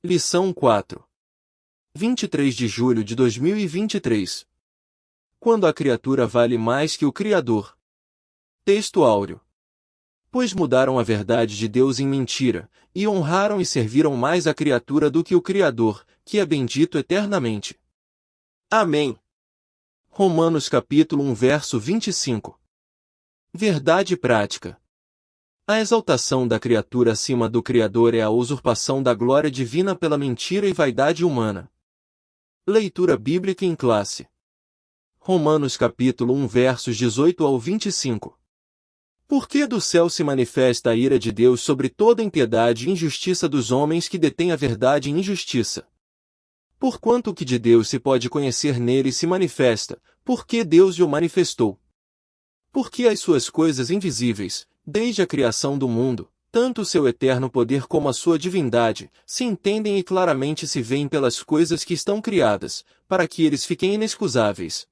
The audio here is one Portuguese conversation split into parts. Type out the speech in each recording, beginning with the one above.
Lição 4. 23 de julho de 2023. Quando a criatura vale mais que o Criador. Texto áureo. Pois mudaram a verdade de Deus em mentira, e honraram e serviram mais a criatura do que o Criador, que é bendito eternamente. Amém. Romanos capítulo 1 verso 25. Verdade prática. A exaltação da criatura acima do Criador é a usurpação da glória divina pela mentira e vaidade humana. Leitura bíblica em classe. Romanos capítulo 1 versos 18 ao 25. Porque do céu se manifesta a ira de Deus sobre toda impiedade e injustiça dos homens que detêm a verdade em injustiça. Porquanto o que de Deus se pode conhecer nele se manifesta, porque Deus o manifestou. Porque as suas coisas invisíveis, desde a criação do mundo, tanto o seu eterno poder como a sua divindade, se entendem e claramente se veem pelas coisas que estão criadas, para que eles fiquem inexcusáveis.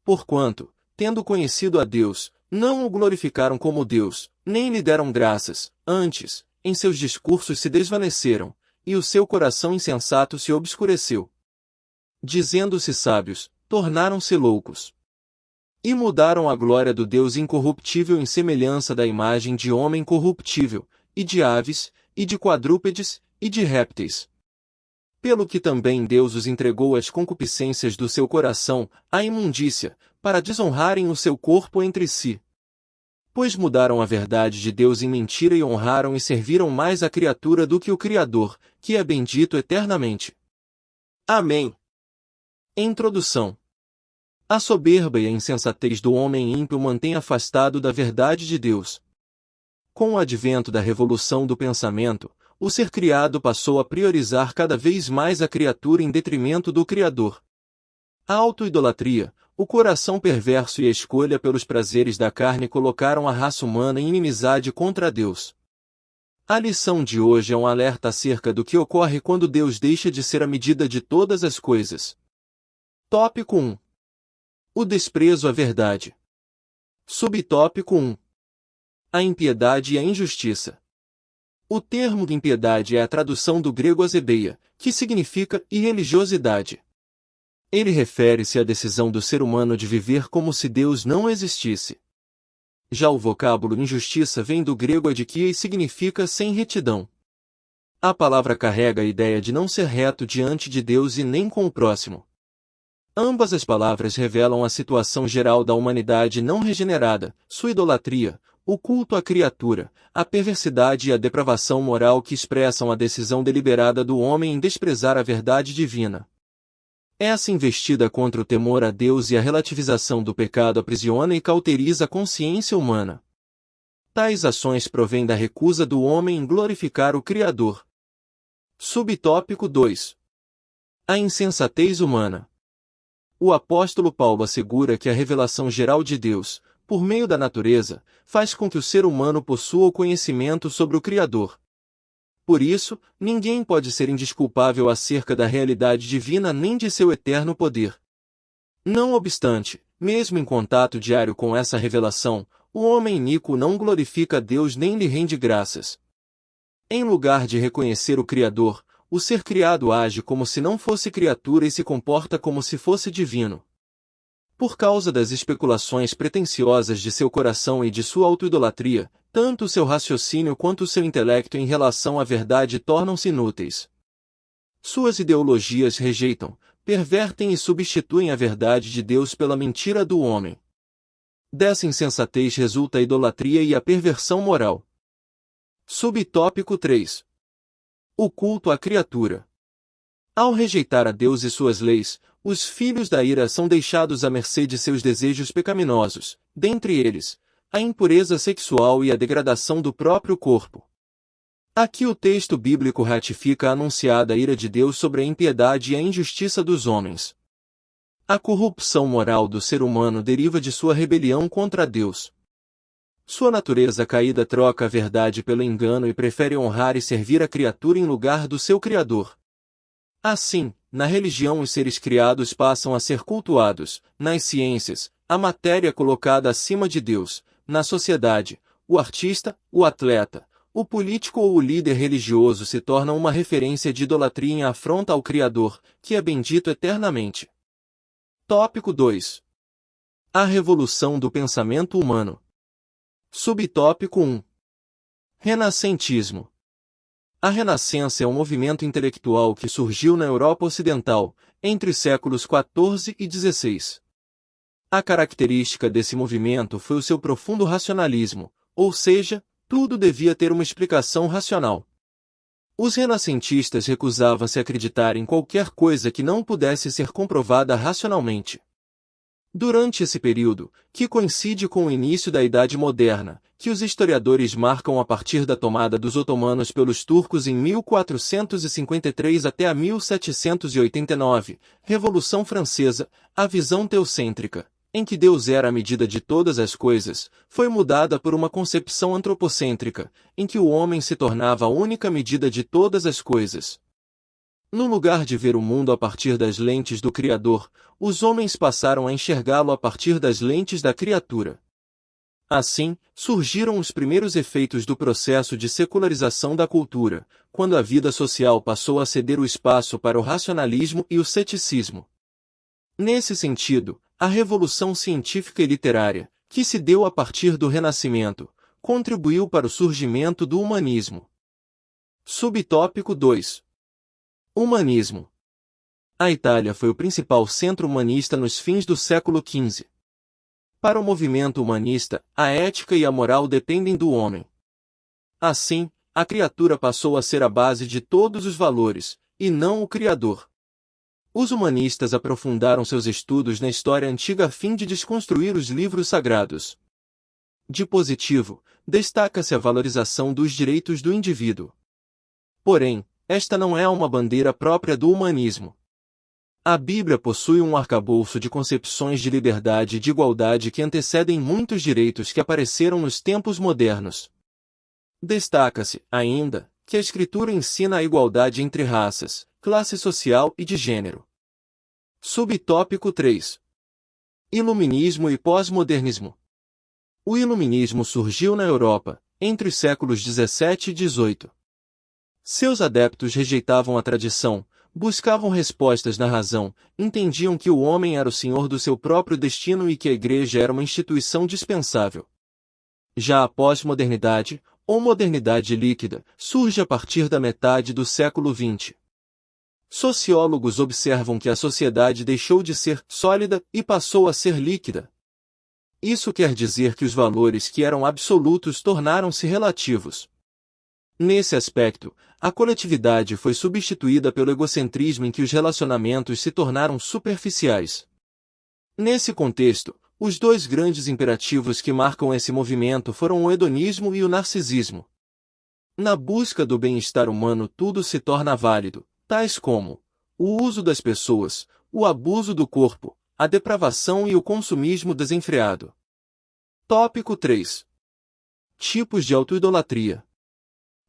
Porquanto, tendo conhecido a Deus, não o glorificaram como Deus, nem lhe deram graças, antes, em seus discursos se desvaneceram, e o seu coração insensato se obscureceu. Dizendo-se sábios, tornaram-se loucos. E mudaram a glória do Deus incorruptível em semelhança da imagem de homem corruptível, e de aves, e de quadrúpedes, e de répteis. Pelo que também Deus os entregou às concupiscências do seu coração, à imundícia, para desonrarem o seu corpo entre si. Pois mudaram a verdade de Deus em mentira e honraram e serviram mais a criatura do que o Criador, que é bendito eternamente. Amém. Introdução. A soberba e a insensatez do homem ímpio mantém afastado da verdade de Deus. Com o advento da revolução do pensamento, o ser criado passou a priorizar cada vez mais a criatura em detrimento do Criador. A auto-idolatria, o coração perverso e a escolha pelos prazeres da carne colocaram a raça humana em inimizade contra Deus. A lição de hoje é um alerta acerca do que ocorre quando Deus deixa de ser a medida de todas as coisas. Tópico 1. O desprezo à verdade. Subtópico 1. A impiedade e a injustiça. O termo impiedade é a tradução do grego azebeia, que significa irreligiosidade. Ele refere-se à decisão do ser humano de viver como se Deus não existisse. Já o vocábulo injustiça vem do grego adikia e significa sem retidão. A palavra carrega a ideia de não ser reto diante de Deus e nem com o próximo. Ambas as palavras revelam a situação geral da humanidade não regenerada, sua idolatria, o culto à criatura, a perversidade e a depravação moral que expressam a decisão deliberada do homem em desprezar a verdade divina. Essa investida contra o temor a Deus e a relativização do pecado aprisiona e cauteriza a consciência humana. Tais ações provêm da recusa do homem em glorificar o Criador. Subtópico 2. A insensatez humana. O apóstolo Paulo assegura que a revelação geral de Deus, por meio da natureza, faz com que o ser humano possua o conhecimento sobre o Criador. Por isso, ninguém pode ser indesculpável acerca da realidade divina nem de seu eterno poder. Não obstante, mesmo em contato diário com essa revelação, o homem iníquo não glorifica a Deus nem lhe rende graças. Em lugar de reconhecer o Criador, o ser criado age como se não fosse criatura e se comporta como se fosse divino. Por causa das especulações pretensiosas de seu coração e de sua autoidolatria, tanto o seu raciocínio quanto o seu intelecto em relação à verdade tornam-se inúteis. Suas ideologias rejeitam, pervertem e substituem a verdade de Deus pela mentira do homem. Dessa insensatez resulta a idolatria e a perversão moral. Subtópico 3. O culto à criatura. Ao rejeitar a Deus e suas leis, os filhos da ira são deixados à mercê de seus desejos pecaminosos, dentre eles, a impureza sexual e a degradação do próprio corpo. Aqui o texto bíblico ratifica a anunciada ira de Deus sobre a impiedade e a injustiça dos homens. A corrupção moral do ser humano deriva de sua rebelião contra Deus. Sua natureza caída troca a verdade pelo engano e prefere honrar e servir a criatura em lugar do seu Criador. Assim, na religião os seres criados passam a ser cultuados, nas ciências, a matéria colocada acima de Deus, na sociedade, o artista, o atleta, o político ou o líder religioso se torna uma referência de idolatria em afronta ao Criador, que é bendito eternamente. Tópico 2. A revolução do pensamento humano. Subtópico 1. Renascentismo. A Renascença é um movimento intelectual que surgiu na Europa Ocidental, entre os séculos XIV e XVI. A característica desse movimento foi o seu profundo racionalismo, ou seja, tudo devia ter uma explicação racional. Os renascentistas recusavam-se a acreditar em qualquer coisa que não pudesse ser comprovada racionalmente. Durante esse período, que coincide com o início da Idade Moderna, que os historiadores marcam a partir da tomada dos otomanos pelos turcos em 1453 até a 1789, Revolução Francesa, a visão teocêntrica, em que Deus era a medida de todas as coisas, foi mudada por uma concepção antropocêntrica, em que o homem se tornava a única medida de todas as coisas. No lugar de ver o mundo a partir das lentes do Criador, os homens passaram a enxergá-lo a partir das lentes da criatura. Assim, surgiram os primeiros efeitos do processo de secularização da cultura, quando a vida social passou a ceder o espaço para o racionalismo e o ceticismo. Nesse sentido, a revolução científica e literária, que se deu a partir do Renascimento, contribuiu para o surgimento do humanismo. Subtópico 2. Humanismo. A Itália foi o principal centro humanista nos fins do século XV. Para o movimento humanista, a ética e a moral dependem do homem. Assim, a criatura passou a ser a base de todos os valores, e não o Criador. Os humanistas aprofundaram seus estudos na história antiga a fim de desconstruir os livros sagrados. De positivo, destaca-se a valorização dos direitos do indivíduo. Porém, esta não é uma bandeira própria do humanismo. A Bíblia possui um arcabouço de concepções de liberdade e de igualdade que antecedem muitos direitos que apareceram nos tempos modernos. Destaca-se, ainda, que a Escritura ensina a igualdade entre raças, classe social e de gênero. Subtópico 3. Iluminismo e pós-modernismo. O iluminismo surgiu na Europa, entre os séculos 17 e 18. Seus adeptos rejeitavam a tradição, buscavam respostas na razão, entendiam que o homem era o senhor do seu próprio destino e que a Igreja era uma instituição dispensável. Já a pós-modernidade, ou modernidade líquida, surge a partir da metade do século XX. Sociólogos observam que a sociedade deixou de ser sólida e passou a ser líquida. Isso quer dizer que os valores que eram absolutos tornaram-se relativos. Nesse aspecto, a coletividade foi substituída pelo egocentrismo em que os relacionamentos se tornaram superficiais. Nesse contexto, os dois grandes imperativos que marcam esse movimento foram o hedonismo e o narcisismo. Na busca do bem-estar humano tudo se torna válido, tais como o uso das pessoas, o abuso do corpo, a depravação e o consumismo desenfreado. Tópico 3. Tipos de autoidolatria.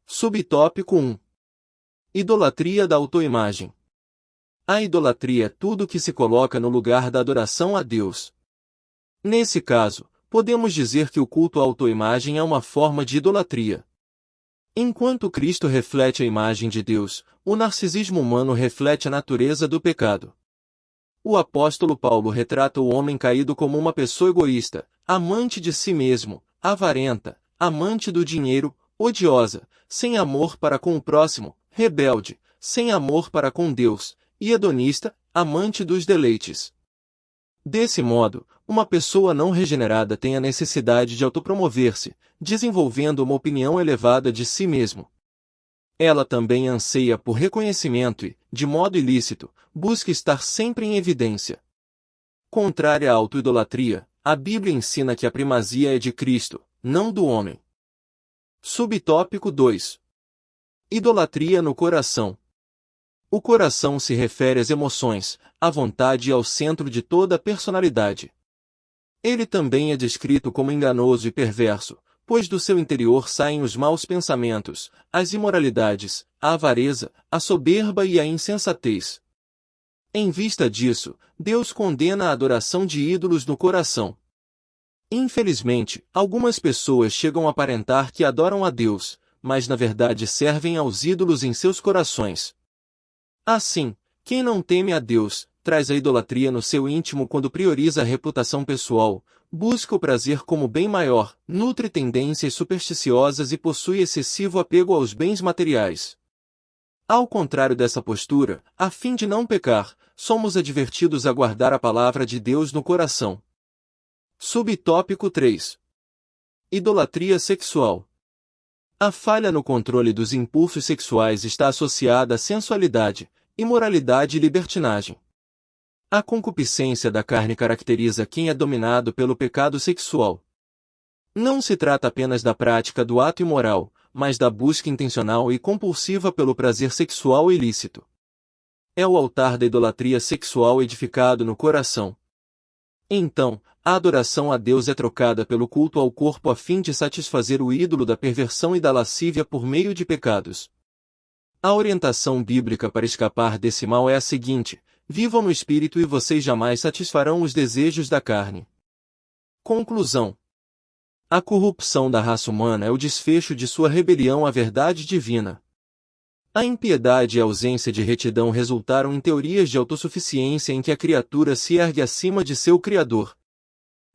Subtópico 1. Idolatria da autoimagem. A idolatria é tudo que se coloca no lugar da adoração a Deus. Nesse caso, podemos dizer que o culto à autoimagem é uma forma de idolatria. Enquanto Cristo reflete a imagem de Deus, o narcisismo humano reflete a natureza do pecado. O apóstolo Paulo retrata o homem caído como uma pessoa egoísta, amante de si mesmo, avarenta, amante do dinheiro, odiosa, sem amor para com o próximo, rebelde, sem amor para com Deus, e hedonista, amante dos deleites. Desse modo, uma pessoa não regenerada tem a necessidade de autopromover-se, desenvolvendo uma opinião elevada de si mesmo. Ela também anseia por reconhecimento e, de modo ilícito, busca estar sempre em evidência. Contrária à autoidolatria, a Bíblia ensina que a primazia é de Cristo, não do homem. Subtópico 2. Idolatria no coração. O coração se refere às emoções, à vontade e ao centro de toda a personalidade. Ele também é descrito como enganoso e perverso, pois do seu interior saem os maus pensamentos, as imoralidades, a avareza, a soberba e a insensatez. Em vista disso, Deus condena a adoração de ídolos no coração. Infelizmente, algumas pessoas chegam a aparentar que adoram a Deus, mas na verdade servem aos ídolos em seus corações. Assim, quem não teme a Deus, traz a idolatria no seu íntimo quando prioriza a reputação pessoal, busca o prazer como bem maior, nutre tendências supersticiosas e possui excessivo apego aos bens materiais. Ao contrário dessa postura, a fim de não pecar, somos advertidos a guardar a palavra de Deus no coração. Subtópico 3. Idolatria sexual. A falha no controle dos impulsos sexuais está associada à sensualidade, imoralidade e libertinagem. A concupiscência da carne caracteriza quem é dominado pelo pecado sexual. Não se trata apenas da prática do ato imoral, mas da busca intencional e compulsiva pelo prazer sexual ilícito. É o altar da idolatria sexual edificado no coração. Então, a adoração a Deus é trocada pelo culto ao corpo a fim de satisfazer o ídolo da perversão e da lascívia por meio de pecados. A orientação bíblica para escapar desse mal é a seguinte: vivam no Espírito e vocês jamais satisfarão os desejos da carne. Conclusão. A corrupção da raça humana é o desfecho de sua rebelião à verdade divina. A impiedade e a ausência de retidão resultaram em teorias de autossuficiência em que a criatura se ergue acima de seu Criador.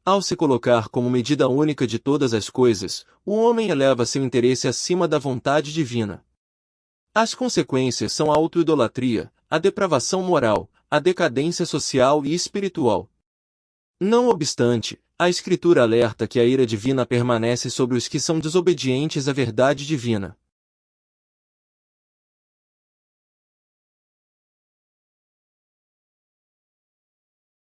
Ao se colocar como medida única de todas as coisas, o homem eleva seu interesse acima da vontade divina. As consequências são a autoidolatria, a depravação moral, a decadência social e espiritual. Não obstante, a Escritura alerta que a ira divina permanece sobre os que são desobedientes à verdade divina.